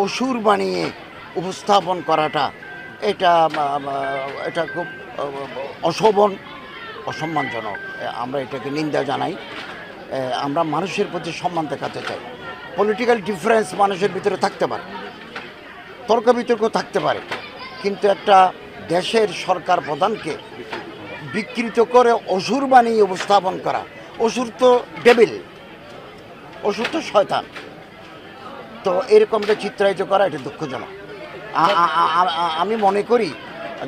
অসুর বানিয়ে উপস্থাপন করাটা এটা এটা খুব অশোভন, অসম্মানজনক। আমরা এটাকে নিন্দা জানাই। আমরা মানুষের প্রতি সম্মান দেখাতে চাই। পলিটিক্যাল ডিফারেন্স মানুষের ভিতরে থাকতে পারে, তর্ক বিতর্ক থাকতে পারে, কিন্তু একটা দেশের সরকার প্রধানকে বিকৃত করে অসুর বানিয়ে উপস্থাপন করা, অসুর তো ডেভিল, অসুর তো শয়তান, তো এরকমটা চিত্রায়িত করা এটা দুঃখজনক। আমি মনে করি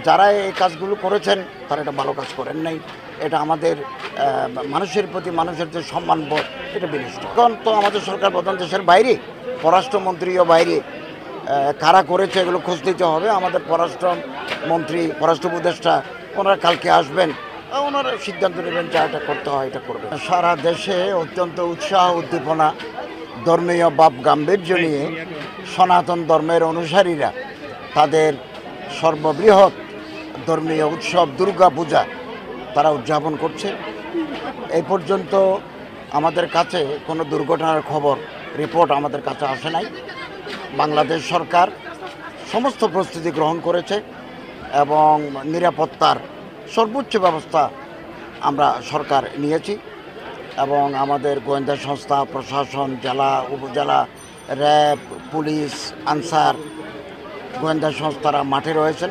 যারা এই কাজগুলো করেছেন তারা এটা ভালো কাজ করেন নাই। এটা আমাদের মানুষের প্রতি মানুষের যে সম্মানবোধ এটা বিনষ্ট। কারণ তো আমাদের সরকার প্রধান দেশের বাইরে, পররাষ্ট্রমন্ত্রীও বাইরে, কারা করেছে এগুলো খোঁজ দিতে হবে। আমাদের পররাষ্ট্রমন্ত্রী, পররাষ্ট্র উপদেষ্টা ওনারা কালকে আসবেন, ওনারা সিদ্ধান্ত নেবেন যা এটা করতে হয় এটা করবেন। সারা দেশে অত্যন্ত উৎসাহ উদ্দীপনা, ধর্মীয় ভাব গাম্ভীর্য নিয়ে সনাতন ধর্মের অনুসারীরা তাদের সর্ববৃহৎ ধর্মীয় উৎসব দুর্গা পূজা তারা উদযাপন করছে। এই পর্যন্ত আমাদের কাছে কোনো দুর্ঘটনার খবর, রিপোর্ট আমাদের কাছে আসে নাই। বাংলাদেশ সরকার সমস্ত প্রস্তুতি গ্রহণ করেছে এবং নিরাপত্তার সর্বোচ্চ ব্যবস্থা আমরা সরকার নিয়েছি এবং আমাদের গোয়েন্দা সংস্থা, প্রশাসন, জেলা, উপজেলা, র্যাব, পুলিশ, আনসার, গোয়েন্দা সংস্থারা মাঠে রয়েছেন।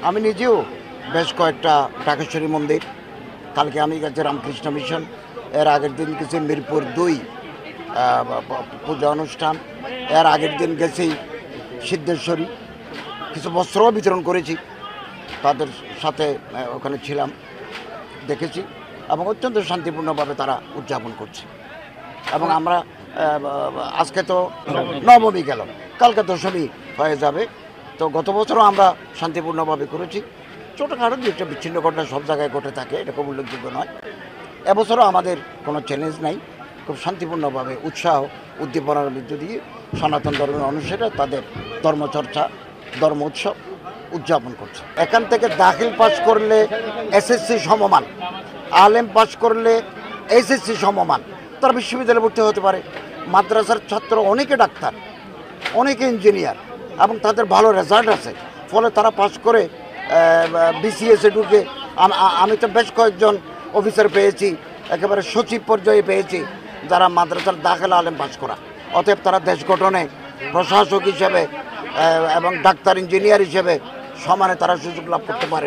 আমি নিজেও বেশ কয়েকটা ঢাকেশ্বরী মন্দির, কালকে আমি গেছি রামকৃষ্ণ মিশন, এর আগের দিন গেছি মিরপুর 2 পূজা অনুষ্ঠান, এর আগের দিন গেছি সিদ্ধেশ্বরী, কিছু বস্ত্রও বিতরণ করেছি, তাদের সাথে ওখানে ছিলাম, দেখেছি এবং অত্যন্ত শান্তিপূর্ণভাবে তারা উদযাপন করছে। এবং আমরা আজকে তো নবমী গেল, কালকে দশমী হয়ে যাবে। তো গত বছরও আমরা শান্তিপূর্ণভাবে করেছি। ছোটোখাটো দু একটা বিচ্ছিন্ন ঘটনা সব জায়গায় ঘটে থাকে, এটা খুব উল্লেখযোগ্য নয়। এবছরও আমাদের কোনো চ্যালেঞ্জ নাই, খুব শান্তিপূর্ণভাবে উৎসাহ উদ্দীপনার মধ্য দিয়ে সনাতন ধর্মের অনুসারে তাদের ধর্মচর্চা, ধর্ম উৎসব উদযাপন করছে। এখান থেকে দাখিল পাস করলে এসএসসি সমমান, আলেম পাস করলে এসএসসি সমমান, তারা বিশ্ববিদ্যালয়ে ভর্তি হতে পারে। মাদ্রাসার ছাত্র অনেকে ডাক্তার, অনেকে ইঞ্জিনিয়ার এবং তাদের ভালো রেজাল্ট আছে, ফলে তারা পাস করে বিসিএসে ঢুকে। আমি তো বেশ কয়েকজন অফিসার পেয়েছি, একেবারে সচিব পর্যায়ে পেয়েছি, যারা মাদ্রাসার দাখিল আলেম পাস করা। অতএব তারা দেশ গঠনে প্রশাসক হিসেবে এবং ডাক্তার, ইঞ্জিনিয়ার হিসেবে সমানে তারা সুযোগ লাভ করতে পারে।